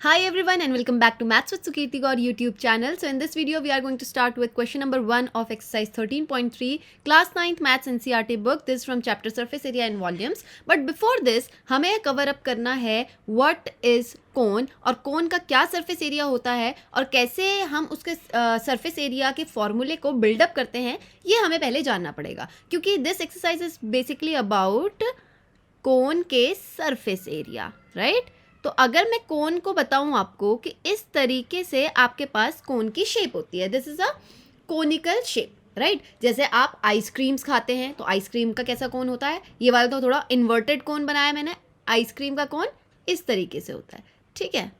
Hi everyone and welcome back to Maths with Sukirti Gaur YouTube channel. So in this video we are going to start with question number 1 of exercise 13.3 class 9th Maths NCERT book. This is from chapter surface area and volumes. But before this हमें cover up करना है what is कोन और कोन का क्या surface area होता है और कैसे हम उसके सरफेस एरिया के फॉर्मूले को बिल्डअप करते हैं, ये हमें पहले जानना पड़ेगा क्योंकि this exercise is basically about cone के सरफेस एरिया, राइट। तो अगर मैं कोन को बताऊं आपको कि इस तरीके से आपके पास कोन की शेप होती है, this is a conical shape, right. जैसे आप आइसक्रीम्स खाते हैं तो आइसक्रीम का कैसा कोन होता है, ये वाला तो थोड़ा इन्वर्टेड कोन बनाया मैंने। आइसक्रीम का कोन इस तरीके से होता है, ठीक है,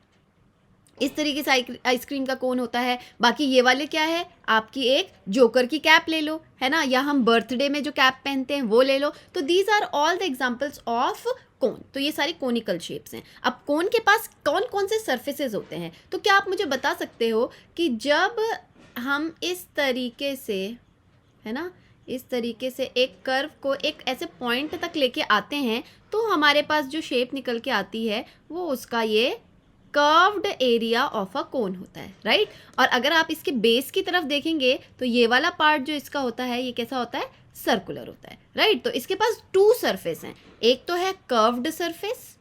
इस तरीके से आइसक्रीम का कोन होता है। बाकी ये वाले क्या है, आपकी एक जोकर की कैप ले लो, है ना, या हम बर्थडे में जो कैप पहनते हैं वो ले लो। तो these are all the examples of cone. तो ये सारी कोनिकल शेप्स हैं। अब कोन के पास कौन कौन से सरफेसेस होते हैं, तो क्या आप मुझे बता सकते हो कि जब हम इस तरीके से, है ना, इस तरीके से एक कर्व को एक ऐसे पॉइंट तक लेके आते हैं तो हमारे पास जो शेप निकल के आती है वो उसका ये कर्व्ड एरिया ऑफ अ कोन होता है, राइट। और अगर आप इसके बेस की तरफ देखेंगे तो ये वाला पार्ट जो इसका होता है ये कैसा होता है, सर्कुलर होता है, राइट। तो इसके पास टू सरफेस हैं, एक तो है कर्व्ड सरफेस,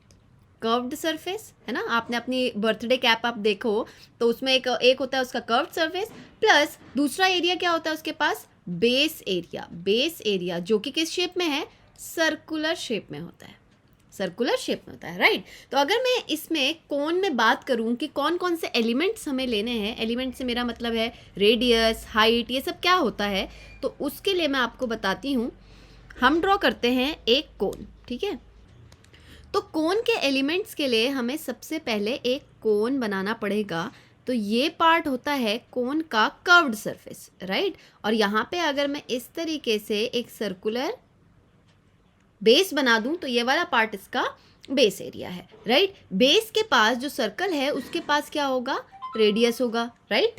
है ना। आपने अपनी बर्थडे कैप आप देखो तो उसमें एक होता है उसका कर्व्ड सरफेस, प्लस दूसरा एरिया क्या होता है उसके पास, बेस एरिया जो कि किस शेप में है, सर्कुलर शेप में होता है, राइट। तो अगर मैं इसमें कोन में बात करूं कि कौन कौन से एलिमेंट्स हमें लेने हैं, एलिमेंट से मेरा मतलब है रेडियस, हाइट, ये सब क्या होता है, तो उसके लिए मैं आपको बताती हूँ। हम ड्रॉ करते हैं एक कोन, ठीक है। तो कोन के एलिमेंट्स के लिए हमें सबसे पहले एक कोन बनाना पड़ेगा। तो ये पार्ट होता है कोन का कर्व्ड सरफेस, राइट। और यहाँ पे अगर मैं इस तरीके से एक सर्कुलर बेस बना दूं तो ये वाला पार्ट इसका बेस एरिया है, राइट। बेस के पास जो सर्कल है उसके पास क्या होगा, रेडियस होगा, राइट।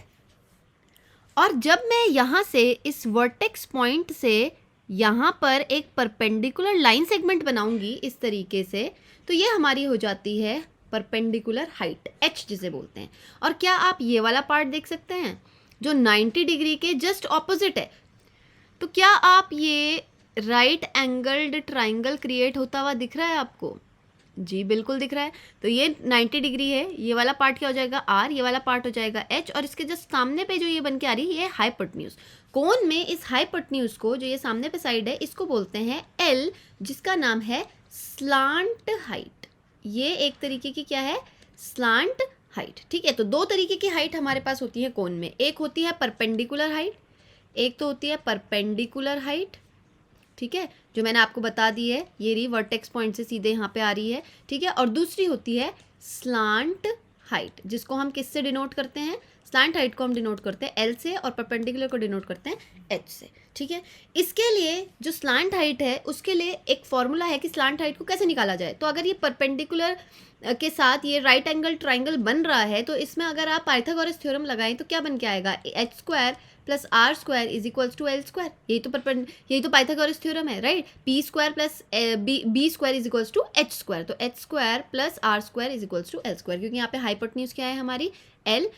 और जब मैं यहाँ से इस वर्टेक्स पॉइंट से यहाँ पर एक परपेंडिकुलर लाइन सेगमेंट बनाऊंगी इस तरीके से, तो ये हमारी हो जाती है परपेंडिकुलर हाइट, एच जिसे बोलते हैं। और क्या आप ये वाला पार्ट देख सकते हैं जो 90 डिग्री के जस्ट ऑपोजिट है, तो क्या आप ये राइट एंगल्ड ट्राइंगल क्रिएट होता हुआ दिख रहा है आपको, जी बिल्कुल दिख रहा है। तो ये 90 डिग्री है, ये वाला पार्ट क्या हो जाएगा आर, ये वाला पार्ट हो जाएगा एच, और इसके जस्ट सामने पे जो ये बन के आ रही है ये हाइपोटेन्यूज। कोन में इस हाइपोटेन्यूज को, जो ये सामने पे साइड है, इसको बोलते हैं एल, जिसका नाम है स्लांट हाइट। ये एक तरीके की क्या है, स्लांट हाइट, ठीक है। तो दो तरीके की हाइट हमारे पास होती है कोन में, एक होती है परपेंडिकुलर हाइट, एक तो होती है परपेंडिकुलर हाइट, ठीक है, जो मैंने आपको बता दी है, ये रही वर्टेक्स पॉइंट से सीधे यहाँ पे आ रही है, ठीक है। और दूसरी होती है स्लांट हाइट, जिसको हम किससे डिनोट करते हैं, स्लांट हाइट को हम डिनोट करते हैं एल से और परपेंडिकुलर को डिनोट करते हैं एच से, ठीक है। इसके लिए जो स्लांट हाइट है उसके लिए एक फॉर्मूला है कि स्लांट हाइट को कैसे निकाला जाए। तो अगर ये परपेंडिकुलर के साथ ये राइट एंगल ट्राइंगल बन रहा है तो इसमें अगर आप पाइथागोरस थ्योरम लगाएं तो क्या बन के आएगा, H square plus R square is equals to L square. यही तो पाइथागोरस थ्योरम है, right. P square plus B square is equals to H square, तो H square plus R square is equals to L square, क्योंकि यहाँ पे hypotenuse क्या है हमारी एल,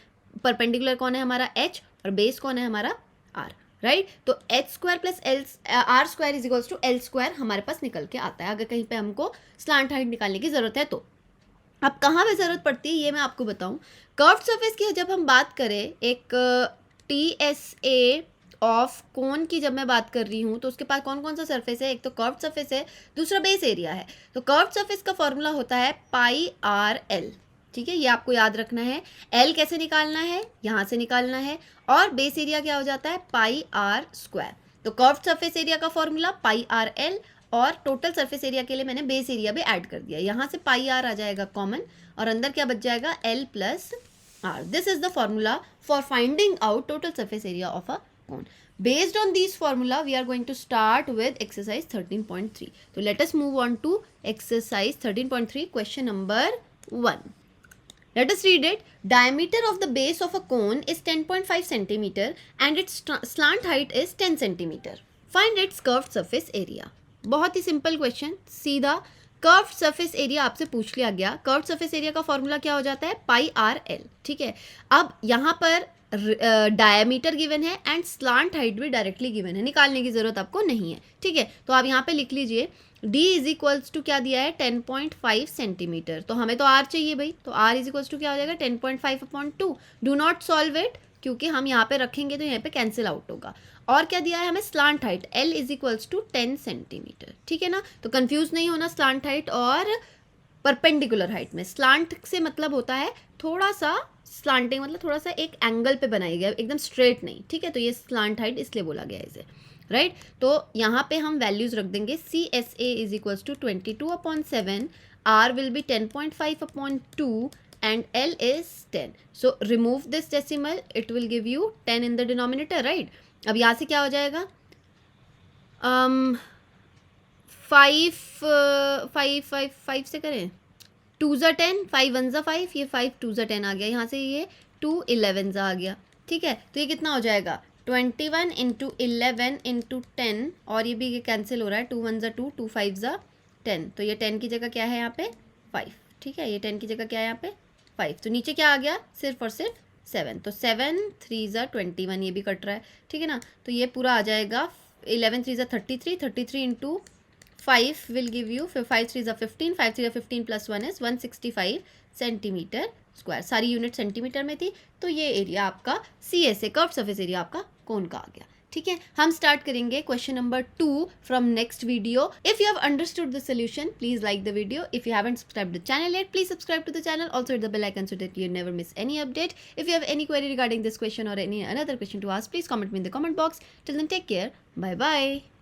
परपेंडिकुलर कौन है हमारा एच, और बेस कौन है हमारा आर, राइट। तो H square plus L R square is equals to L square हमारे पास निकल के आता है अगर कहीं पे हमको स्लांट हाइट निकालने की जरूरत है तो। अब कहाँ पे ज़रूरत पड़ती है ये मैं आपको बताऊँ। कर्व्ड सरफेस की जब हम बात करें, एक TSA ऑफ कोन की जब मैं बात कर रही हूँ तो उसके पास कौन कौन सा सरफेस है, एक तो कर्व्ड सरफेस है, दूसरा बेस एरिया है। तो कर्व्ड सरफेस का फॉर्मूला होता है पाई आर एल, ठीक है, ये आपको याद रखना है। एल कैसे निकालना है, यहाँ से निकालना है, और बेस एरिया क्या हो जाता है, पाई आर स्क्वायर। तो कर्व्ड सरफेस एरिया का फॉर्मूला पाई आर एल, और टोटल सरफेस एरिया के लिए मैंने बेस एरिया भी ऐड कर दिया, यहाँ से पाई आर आ जाएगा कॉमन, और अंदर क्या बच जाएगा, L plus R. This is the formula for finding out total surface area of a cone. Based on these formula, we are going to start with exercise 13.3. So let us move on to exercise 13.3, question number 1. Let us read it. Diameter of the base of a cone is 10.5 centimeter and its slant height is 10 centimeter. Find its curved surface area. बहुत ही simple question, सीधा curved surface area आपसे पूछ लिया गया, curved surface area का formula क्या हो जाता है, पाई आर एल, ठीक है। अब यहाँ पर डायमीटर गिवन है एंड स्लांट हाइट भी डायरेक्टली गिवन है, निकालने की जरूरत आपको नहीं है, ठीक है। तो आप यहाँ पे लिख लीजिए d इज इक्वल्स टू क्या दिया है, 10.5 सेंटीमीटर, तो हमें तो r चाहिए भाई, तो r इज इक्वल्स टू क्या हो जाएगा, 10.5/2। डू नॉट सॉल्व इट, क्योंकि हम यहाँ पे रखेंगे तो यहाँ पे कैंसिल आउट होगा। और क्या दिया है हमें, slant height l is equals to 10 centimetre, ठीक है ना। तो कंफ्यूज नहीं होना स्लांट हाइट और परपेंडिकुलर हाइट में। स्लांट से मतलब होता है थोड़ा सा, स्लांटिंग मतलब थोड़ा सा एक एंगल पे बनाई गया, एकदम स्ट्रेट नहीं, ठीक है। तो ये स्लांट हाइट इसलिए बोला गया है इसे, राइट। तो यहाँ पे हम वैल्यूज रख देंगे, C S A is equals to 22/7, R will be 10.5/2 and L is 10. So remove this decimal, it will give you 10 in the denominator, right? अब यहाँ से क्या हो जाएगा, 5 से करें, 2 ज़ा 10, 5 1 ज़ा 5, ये 5 2 ज़ा 10 आ गया, यहाँ से ये 2 11 ज़ा आ गया, ठीक है। तो ये कितना हो जाएगा, 21 × 11 × 10, और ये भी कैंसिल हो रहा है, 2 1 ज़ा 2, 2 5 ज़ा 10, तो ये 10 की जगह क्या है यहाँ पे 5, ठीक है। ये 10 की जगह क्या है यहाँ पे 5, तो नीचे क्या आ गया, सिर्फ और सिर्फ 7, तो 7 3 ज़ा 21, ये भी कट रहा है, ठीक है ना। तो ये पूरा आ जाएगा 11 3 ज़ा 33, 33 × 5 विल गिव यू 5 3 ज़ा 15, 5 3 ज़ा 15 + 1 इज 165 सेंटीमीटर स्क्वायर। सारी यूनिट सेंटीमीटर में थी, तो ये एरिया आपका C S A curved surface area आपका कोन का आ गया, ठीक है। हम स्टार्ट करेंगे question number 2 from next video. If you have understood the solution, please like the video. If you haven't subscribed the channel yet, please subscribe to the channel. Also hit the bell icon so that you never miss any update. If you have any query regarding this question or any another question to ask, please comment me in the comment box. Till then, take care. Bye bye.